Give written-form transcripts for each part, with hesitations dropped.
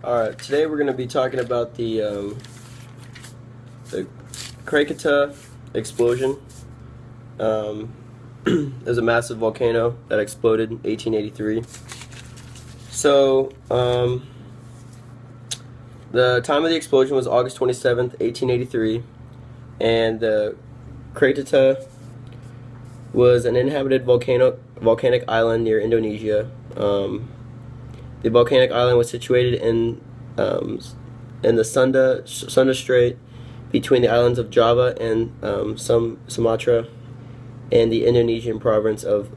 Alright, today we're going to be talking about the Krakatoa explosion. There's a massive volcano that exploded in 1883. So, the time of the explosion was August 27th, 1883, and the Krakatoa was an inhabited volcanic island near Indonesia. The volcanic island was situated in the Sunda Strait between the islands of Java and Sumatra and the Indonesian province of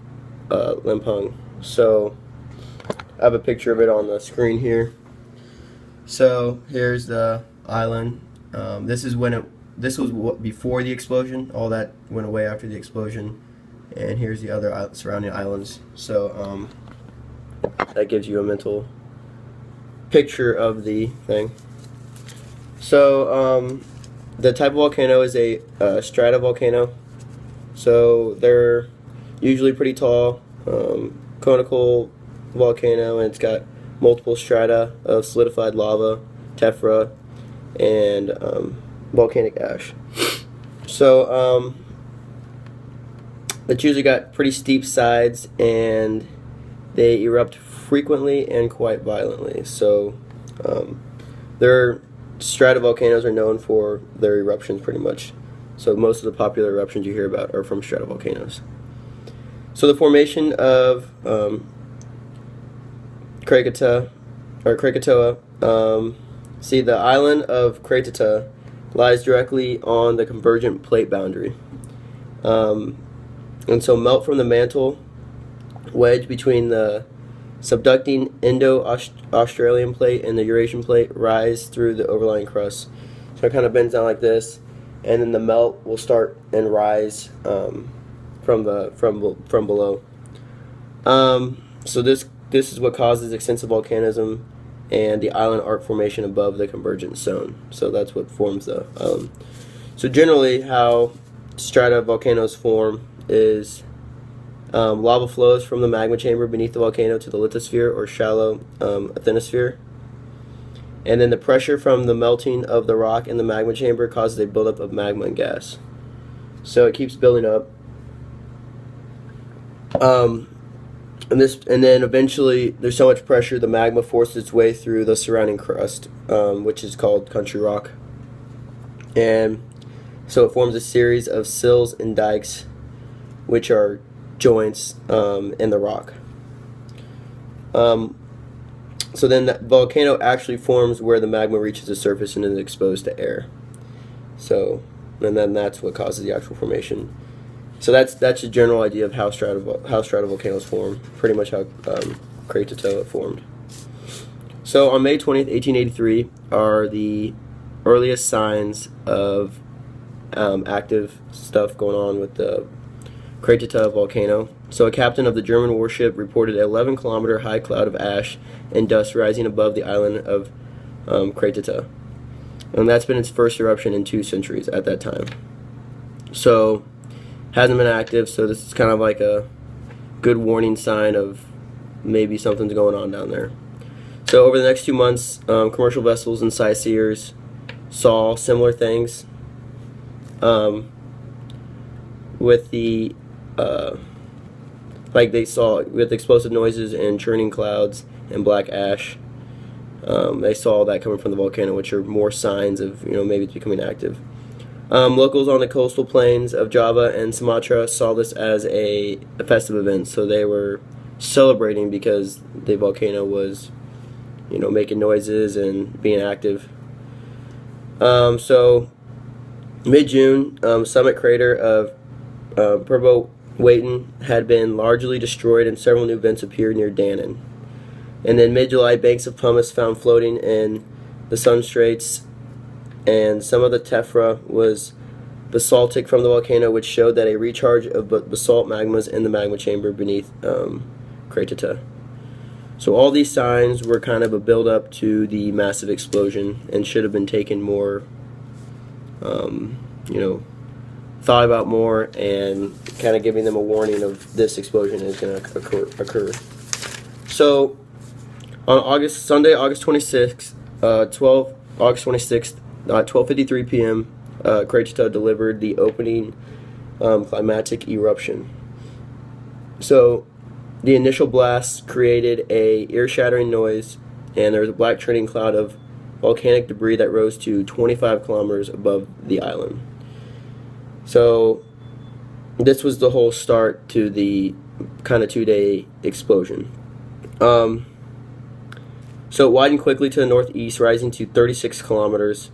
Lampung. So I have a picture of it on the screen here. So here's the island. This was before the explosion. All that went away after the explosion. And here's the other surrounding islands. So that gives you a mental picture of the thing. So the type of volcano is a stratovolcano. So they're usually pretty tall, conical volcano, and it's got multiple strata of solidified lava, tephra, and volcanic ash. So it's usually got pretty steep sides, and they erupt frequently and quite violently. So their stratovolcanoes are known for their eruptions pretty much. So most of the popular eruptions you hear about are from stratovolcanoes. So the formation of Krakatoa, see, the island of Krakatoa lies directly on the convergent plate boundary. And so melt from the mantle wedge between the subducting Indo-Australian plate and the Eurasian plate rise through the overlying crust. So it kind of bends down like this, and then the melt will start and rise from below. So this is what causes extensive volcanism and the island arc formation above the convergent zone. So that's what forms the island. So generally, how stratovolcanoes form is lava flows from the magma chamber beneath the volcano to the lithosphere or shallow asthenosphere. And then the pressure from the melting of the rock in the magma chamber causes a buildup of magma and gas. So it keeps building up. And then eventually there's so much pressure the magma forces its way through the surrounding crust, which is called country rock. And so it forms a series of sills and dikes, which are joints in the rock. So then the volcano actually forms where the magma reaches the surface and is exposed to air. So, and then that's what causes the actual formation. So that's a general idea of how stratovolcanoes form, pretty much how Krakatoa formed. So on May 20th, 1883 are the earliest signs of active stuff going on with the Krakatoa volcano. So a captain of the German warship reported an 11-kilometer high cloud of ash and dust rising above the island of Krakatoa. And that's been its first eruption in 2 centuries at that time. So hasn't been active, so this is kind of like a good warning sign of maybe something's going on down there. So over the next 2 months, commercial vessels and sightseers saw similar things with the like they saw with explosive noises and churning clouds and black ash. They saw that coming from the volcano, which are more signs of maybe it's becoming active. Locals on the coastal plains of Java and Sumatra saw this as a festive event, so they were celebrating because the volcano was making noises and being active. So mid-June, summit crater of Probo-Waiten had been largely destroyed and several new vents appeared near Dannon. And then mid-July, banks of pumice found floating in the Sun Straits, and some of the tephra was basaltic from the volcano, which showed that a recharge of basalt magmas in the magma chamber beneath Krakatoa. So all these signs were kind of a build-up to the massive explosion and should have been taken more, thought about more, and kind of giving them a warning of this explosion is going to occur. So On Sunday, August 26th, 12:53 p.m., Krakatoa delivered the opening climatic eruption. So, the initial blast created a ear-shattering noise, and there was a black trailing cloud of volcanic debris that rose to 25 kilometers above the island. So, this was the whole start to the kind of 2-day explosion. So it widened quickly to the northeast, rising to 36 kilometers,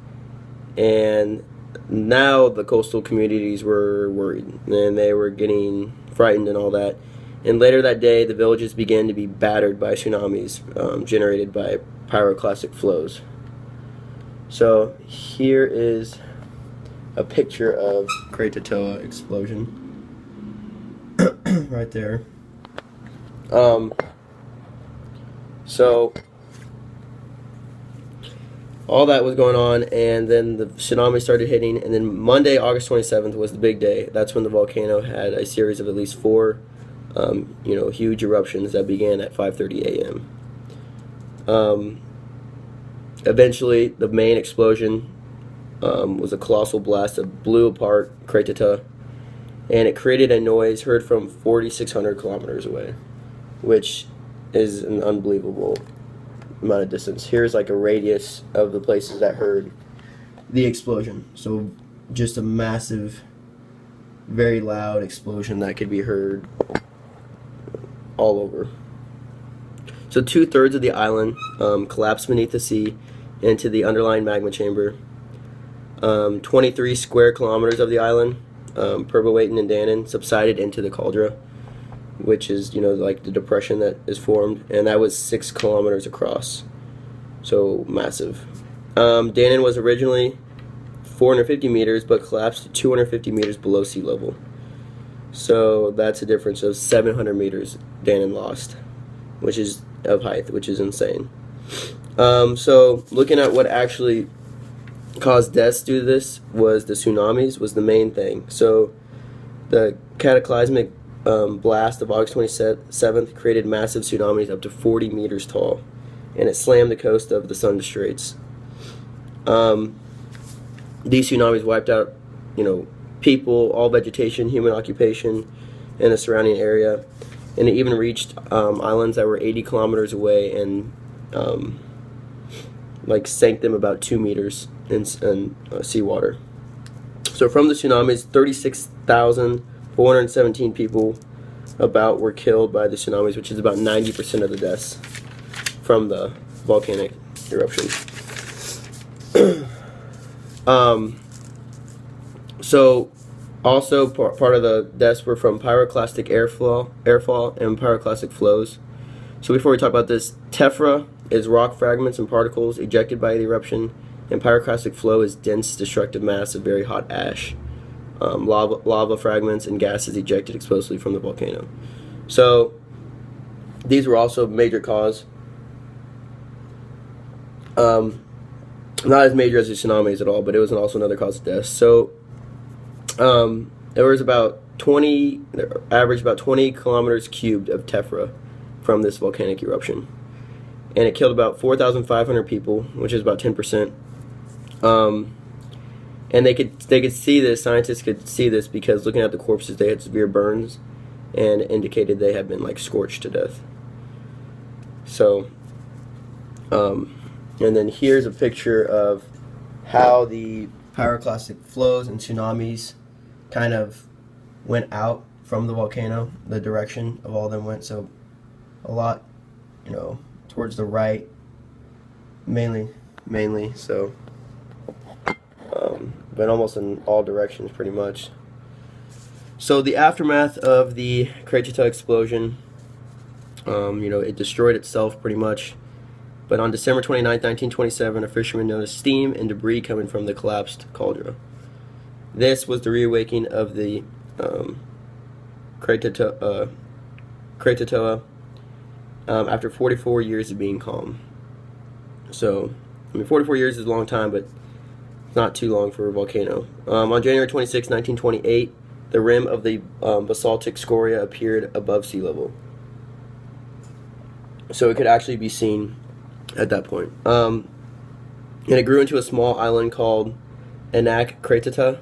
and now the coastal communities were worried, and they were getting frightened and all that. And later that day, the villages began to be battered by tsunamis generated by pyroclastic flows. So here is a picture of Krakatoa explosion right there. So all that was going on, and then the tsunami started hitting, and then Monday, August 27th was the big day. That's when the volcano had a series of at least 4 huge eruptions that began at 5:30 a.m. Eventually, the main explosion was a colossal blast that blew apart Krakatoa, and it created a noise heard from 4,600 kilometers away, which is an unbelievable amount of distance. Here's like a radius of the places that heard the explosion. So just a massive, very loud explosion that could be heard all over. So 2/3 of the island collapsed beneath the sea into the underlying magma chamber. 23 square kilometers of the island, Purbawaitan and Dannon, subsided into the caldera, which is, like the depression that is formed, and that was 6 kilometers across. So massive. Dannon was originally 450 meters, but collapsed to 250 meters below sea level. So that's a difference of 700 meters Dannon lost, which is of height, which is insane. So looking at what actually caused deaths due to this was the tsunamis was the main thing. So the cataclysmic blast of August 27th created massive tsunamis up to 40 meters tall, and it slammed the coast of the Sunda Straits. These tsunamis wiped out, people, all vegetation, human occupation in the surrounding area, and it even reached islands that were 80 kilometers away and sank them about 2 meters in seawater. So from the tsunamis, 36,417 people were killed by the tsunamis, which is about 90% of the deaths from the volcanic eruption. So also part of the deaths were from pyroclastic airfall and pyroclastic flows. So before we talk about this, tephra is rock fragments and particles ejected by the eruption, and pyroclastic flow is dense destructive mass of very hot ash, lava fragments, and gases ejected explosively from the volcano. So these were also a major cause. Not as major as the tsunamis at all, but it was also another cause of death. So there was average about 20 kilometers cubed of tephra from this volcanic eruption, and it killed about 4,500 people, which is about 10%. And they could see this. Scientists could see this because looking at the corpses, they had severe burns, and indicated they had been scorched to death. So, and then here's a picture of how the pyroclastic flows and tsunamis kind of went out from the volcano. The direction of all of them went, so a lot, towards the right, mainly. So, but almost in all directions, pretty much. So the aftermath of the Krakatoa explosion, it destroyed itself pretty much. But on December 29, 1927, a fisherman noticed steam and debris coming from the collapsed caldera. This was the reawakening of the Krakatoa after 44 years of being calm. So, 44 years is a long time, but it's not too long for a volcano. On January 26, 1928, the rim of the basaltic scoria appeared above sea level. So it could actually be seen at that point. And it grew into a small island called Anak Kratata,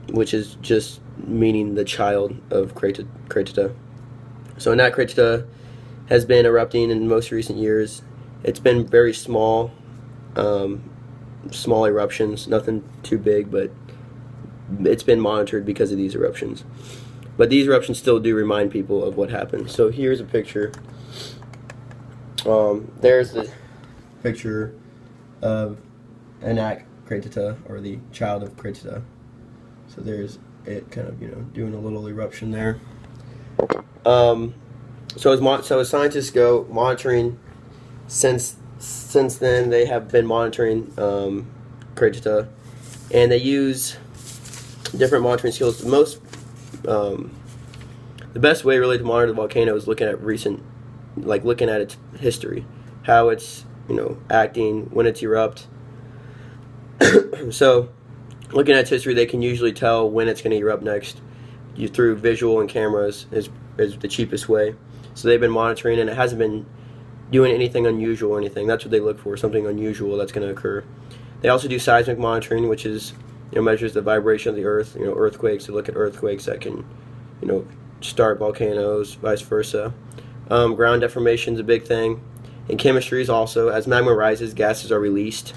which is just meaning the child of Kratata. So Anak Kratata has been erupting in most recent years. It's been very small, small eruptions, nothing too big, but it's been monitored because of these eruptions. But these eruptions still do remind people of what happened. So here's a picture. There's the picture of Anak Kratata, or the child of Kratata. So there's it kind of, doing a little eruption there. So as scientists go monitoring, since then they have been monitoring Kratata, and they use different monitoring skills. The best way really to monitor the volcano is looking at looking at its history, how it's acting when it's erupt. So looking at its history, they can usually tell when it's going to erupt next. Through visual and cameras is the cheapest way. So they've been monitoring, and it hasn't been doing anything unusual or anything. That's what they look for, something unusual that's going to occur. They also do seismic monitoring, which is measures the vibration of the earth. Earthquakes. They look at earthquakes that can start volcanoes, vice versa. Ground deformation is a big thing. In chemistry is also, as magma rises, gases are released.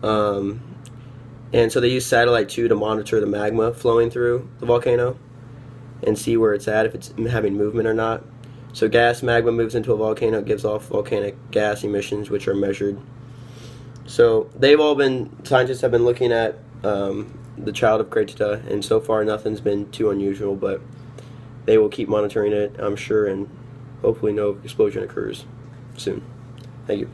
And so they use satellite too to monitor the magma flowing through the volcano and see where it's at, if it's having movement or not. So magma moves into a volcano, it gives off volcanic gas emissions, which are measured. So scientists have been looking at the child of Kratata, and so far nothing's been too unusual, but they will keep monitoring it, I'm sure, and hopefully no explosion occurs soon. Thank you.